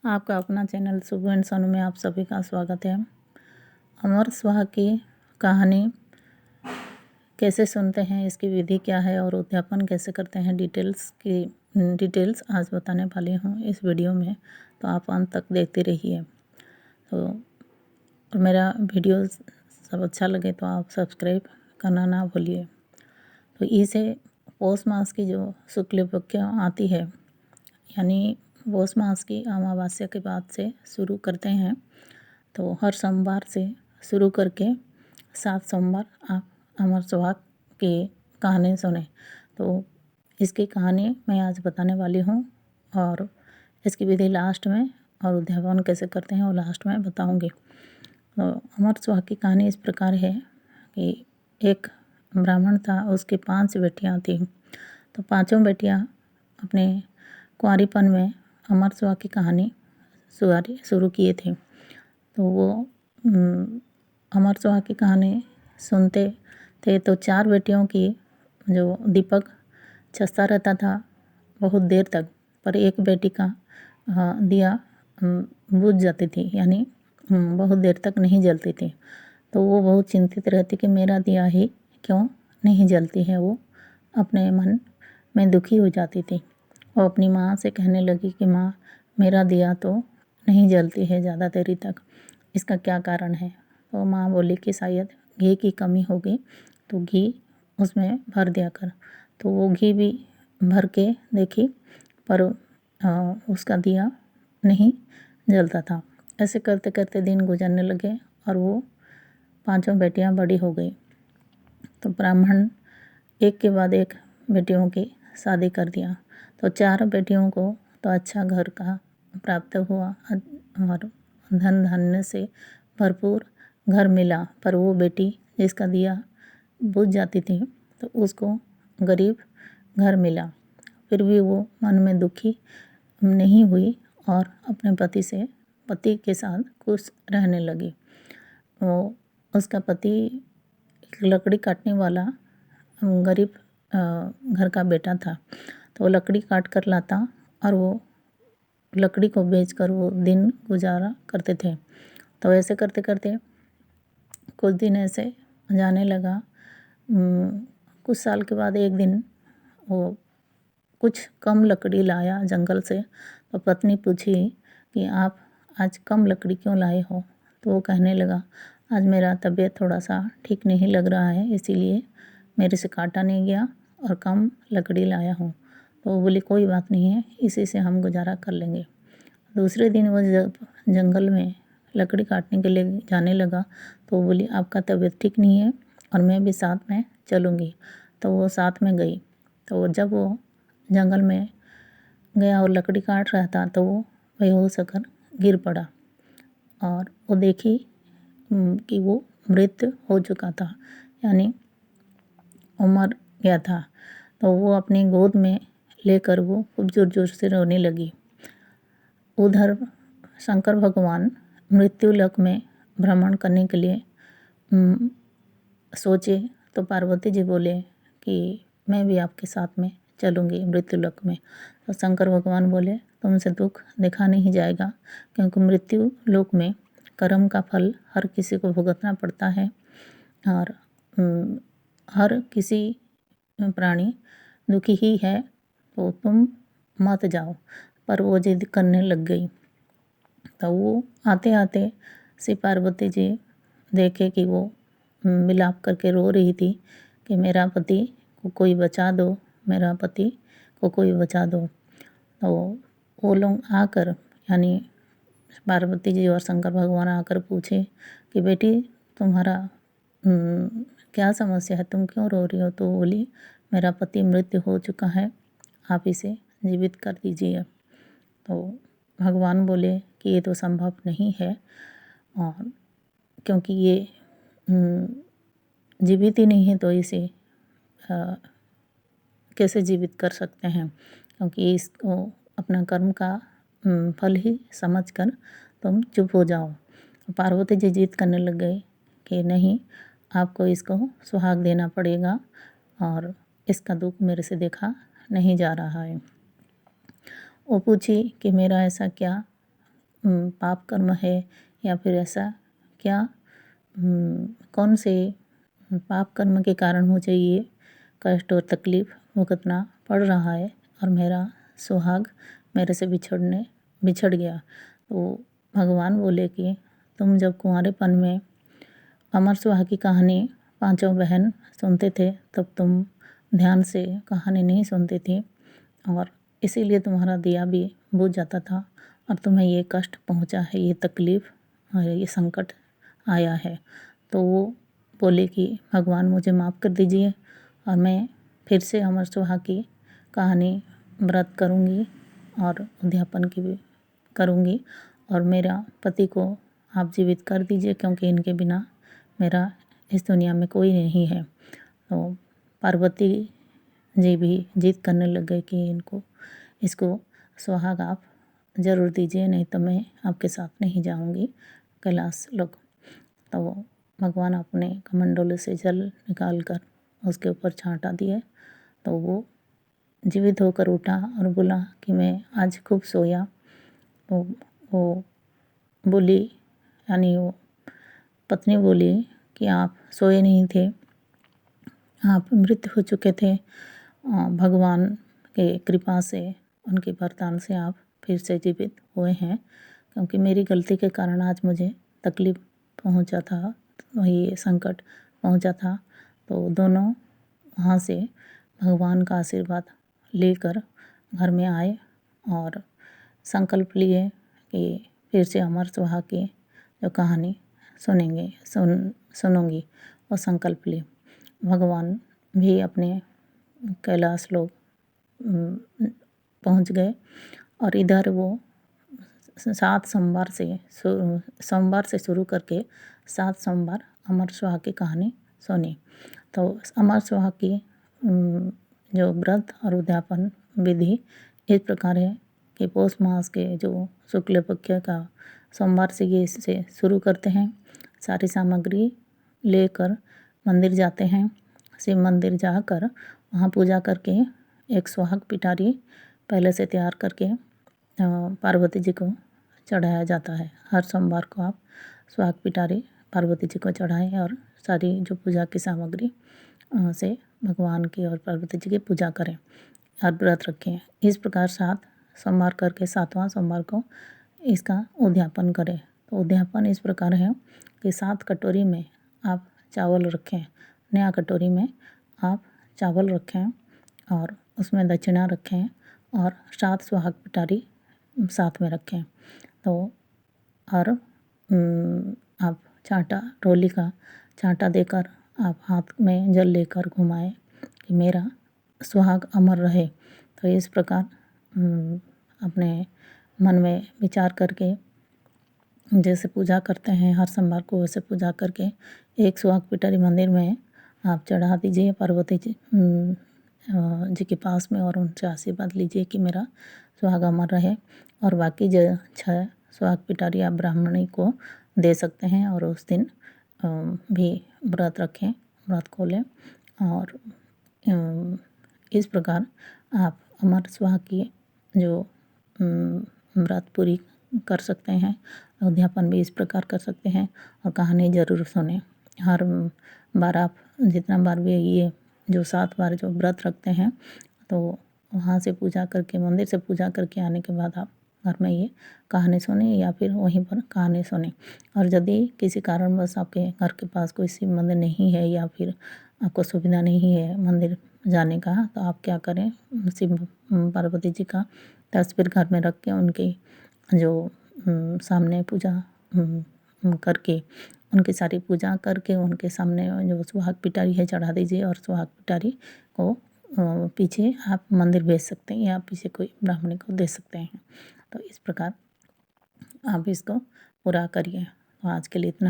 आपका अपना channel Shubh and Sonu में आप सभी का स्वागत है। अमर सुहाग की कहानी कैसे सुनते हैं, इसकी विधि क्या है और उद्यापन कैसे करते हैं, डिटेल्स आज बताने वाली हूँ इस वीडियो में। तो आप अंत तक देखते रहिए। तो और मेरा वीडियो सब अच्छा लगे तो आप सब्सक्राइब करना ना भूलिए। तो इसे पौष मास की जो शुक्ल पक्ष आती है, यानी पौष मास की अमावस्या के बाद से शुरू करते हैं। तो हर सोमवार से शुरू करके 7 सोमवार आप अमर सुहाग की कहानी सुने। तो इसकी कहानी मैं आज बताने वाली हूँ और इसकी विधि लास्ट में और उद्यापन कैसे करते हैं वो लास्ट में बताऊँगी। तो अमर सुहाग की कहानी इस प्रकार है कि एक ब्राह्मण था, उसकी 5 बेटियाँ थीं। तो पाँचों बेटियाँ अपने कुंवारीपन में अमर सुहाग की कहानी शुरू किए थे। तो वो अमर सुहाग की कहानी सुनते थे। तो 4 बेटियों की जो दीपक चसता रहता था बहुत देर तक, पर एक बेटी का दिया बुझ जाती थी, यानी बहुत देर तक नहीं जलती थी। तो वो बहुत चिंतित रहती कि मेरा दिया ही क्यों नहीं जलती है। वो अपने मन में दुखी हो जाती थी। वो अपनी माँ से कहने लगी कि माँ, मेरा दिया तो नहीं जलती है ज़्यादा देरी तक, इसका क्या कारण है। तो माँ बोली कि शायद घी की कमी होगी, तो घी उसमें भर दिया कर। तो वो घी भी भर के देखी, पर उसका दिया नहीं जलता था। ऐसे करते करते दिन गुजरने लगे और वो 5 बेटियां बड़ी हो गई। तो ब्राह्मण एक के बाद एक बेटियों की शादी कर दिया। तो 4 बेटियों को तो अच्छा घर का प्राप्त हुआ और धन धान्य से भरपूर घर मिला, पर वो बेटी जिसका दिया बुझ जाती थी तो उसको गरीब घर मिला। फिर भी वो मन में दुखी नहीं हुई और अपने पति के साथ खुश रहने लगी। वो उसका पति एक लकड़ी काटने वाला गरीब घर का बेटा था। तो वो लकड़ी काट कर लाता और वो लकड़ी को बेचकर वो दिन गुजारा करते थे। तो ऐसे करते करते कुछ दिन ऐसे जाने लगा। कुछ साल के बाद एक दिन वो कुछ कम लकड़ी लाया जंगल से। तो पत्नी पूछी कि आप आज कम लकड़ी क्यों लाए हो। तो वो कहने लगा, आज मेरा तबीयत थोड़ा सा ठीक नहीं लग रहा है, इसीलिए मेरे से काटा नहीं गया और कम लकड़ी लाया हूँ। तो वो बोली, कोई बात नहीं है, इसी से हम गुजारा कर लेंगे। दूसरे दिन वो जब जंगल में लकड़ी काटने के लिए जाने लगा तो वो बोली, आपका तबीयत ठीक नहीं है और मैं भी साथ में चलूँगी। तो वो साथ में गई। तो जब वो जंगल में गया और लकड़ी काट रहा था तो वो बेहोश होकर गिर पड़ा और वो देखी कि वो मृत हो चुका था, यानी वो मर गया था। तो वो अपनी गोद में लेकर वो खूब जोर जोर से रोने लगी। उधर शंकर भगवान मृत्युलोक में भ्रमण करने के लिए सोचे। तो पार्वती जी बोले कि मैं भी आपके साथ में चलूँगी मृत्युलोक में। तो शंकर भगवान बोले, तुमसे दुख देखा नहीं जाएगा, क्योंकि मृत्युलोक में कर्म का फल हर किसी को भुगतना पड़ता है और हर किसी प्राणी दुखी ही है, तो तुम मत जाओ। पर वो जिद करने लग गई। तो वो आते आते श्री पार्वती जी देखे कि वो विलाप करके रो रही थी कि मेरा पति को कोई बचा दो, मेरा पति को कोई बचा दो। तो वो लोग आकर, यानी पार्वती जी और शंकर भगवान आकर पूछे कि बेटी, तुम्हारा क्या समस्या है, तुम क्यों रो रही हो। तो बोली, मेरा पति मृत्यु हो चुका है, आप इसे जीवित कर दीजिए। तो भगवान बोले कि ये तो संभव नहीं है, और क्योंकि ये जीवित ही नहीं है तो इसे कैसे जीवित कर सकते हैं, क्योंकि इसको अपना कर्म का फल ही समझकर तुम चुप हो जाओ। पार्वती जी जिद करने लग गए कि नहीं, आपको इसको सुहाग देना पड़ेगा और इसका दुख मेरे से देखा नहीं जा रहा है। वो पूछी कि मेरा ऐसा क्या पाप कर्म है या फिर ऐसा क्या कौन से पाप कर्म के कारण मुझे ये कष्ट और तकलीफ़ भुगतना पड़ रहा है और मेरा सुहाग मेरे से बिछड़ गया। तो भगवान बोले कि तुम जब कुंवारेपन में अमर सुहाग की कहानी पांचों बहन सुनते थे तब तुम ध्यान से कहानी नहीं सुनते थे और इसीलिए तुम्हारा दिया भी बुझ जाता था और तुम्हें ये कष्ट पहुंचा है, ये तकलीफ़ और ये संकट आया है। तो वो बोले कि भगवान मुझे माफ़ कर दीजिए और मैं फिर से अमर सुहाग की कहानी व्रत करूँगी और उद्यापन की भी करूँगी और मेरा पति को आप जीवित कर दीजिए क्योंकि इनके बिना मेरा इस दुनिया में कोई नहीं है। तो पार्वती जी भी जिद करने लग गए कि इसको सुहाग आप ज़रूर दीजिए, नहीं तो मैं आपके साथ नहीं जाऊंगी कैलाश लोक। तो भगवान अपने कमंडलों से जल निकाल कर उसके ऊपर छांटा दिए तो वो जीवित होकर उठा और बोला कि मैं आज खूब सोया। तो वो बोली, यानी वो पत्नी बोली कि आप सोए नहीं थे, आप मृत हो चुके थे। भगवान के कृपा से, उनके वरदान से आप फिर से जीवित हुए हैं क्योंकि मेरी गलती के कारण आज मुझे तकलीफ़ पहुंचा था, वही संकट पहुंचा था। तो दोनों वहाँ से भगवान का आशीर्वाद लेकर घर में आए और संकल्प लिए कि फिर से अमर सुहाग की जो कहानी सुनूंगी और संकल्प लिए। भगवान भी अपने कैलाश लोक पहुंच गए और इधर वो 7 सोमवार से शुरू करके 7 सोमवार अमर सुहाग की कहानी सुनी। तो अमर सुहाग की जो व्रत और उद्यापन विधि इस प्रकार है कि पौष मास के जो शुक्ल पक्ष का सोमवार से ये इसे शुरू करते हैं। सारी सामग्री लेकर मंदिर जाते हैं, शिव मंदिर जाकर वहाँ पूजा करके एक सुहाग पिटारी पहले से तैयार करके पार्वती जी को चढ़ाया जाता है। हर सोमवार को आप सुहाग पिटारी पार्वती जी को चढ़ाएं और सारी जो पूजा की सामग्री से भगवान की और पार्वती जी की पूजा करें और व्रत रखें। इस प्रकार 7 सोमवार करके 7वां सोमवार को इसका उद्यापन करें। तो उद्यापन इस प्रकार है कि 7 कटोरी में आप चावल रखें, नया कटोरी में आप चावल रखें और उसमें दक्षिणा रखें और 7 सुहाग पिटारी साथ में रखें। तो और आप रोली का छांटा देकर आप हाथ में जल लेकर घुमाएं कि मेरा सुहाग अमर रहे। तो इस प्रकार अपने मन में विचार करके जैसे पूजा करते हैं हर सोमवार को, वैसे पूजा करके एक सुहाग पिटारी मंदिर में आप चढ़ा दीजिए पार्वती जी के पास में और उनसे आशीर्वाद लीजिए कि मेरा सुहाग अमर रहे। और बाकी जो 6 सुहाग पिटारी आप ब्राह्मणी को दे सकते हैं और उस दिन भी व्रत रखें, व्रत खोलें और इस प्रकार आप अमर सुहाग की जो व्रत पूरी कर सकते हैं। उद्यापन भी इस प्रकार कर सकते हैं और कहानी ज़रूर सुने। हर बार आप जितना बार भी ये जो 7 बार जो व्रत रखते हैं तो वहाँ से पूजा करके, मंदिर से पूजा करके आने के बाद आप घर में ये कहानी सुने या फिर वहीं पर कहानी सुने। और यदि किसी कारणवश आपके घर के पास कोई शिव मंदिर नहीं है या फिर आपको सुविधा नहीं है मंदिर जाने का, तो आप क्या करें, शिव पार्वती जी का तस्वीर घर में रख के उनके जो सामने पूजा करके, उनकी सारी पूजा करके उनके सामने जो सुहाग पिटारी है चढ़ा दीजिए और सुहाग पिटारी को पीछे आप मंदिर भेज सकते हैं या पीछे कोई ब्राह्मणी को दे सकते हैं। तो इस प्रकार आप इसको पूरा करिए। तो आज के लिए इतना ही।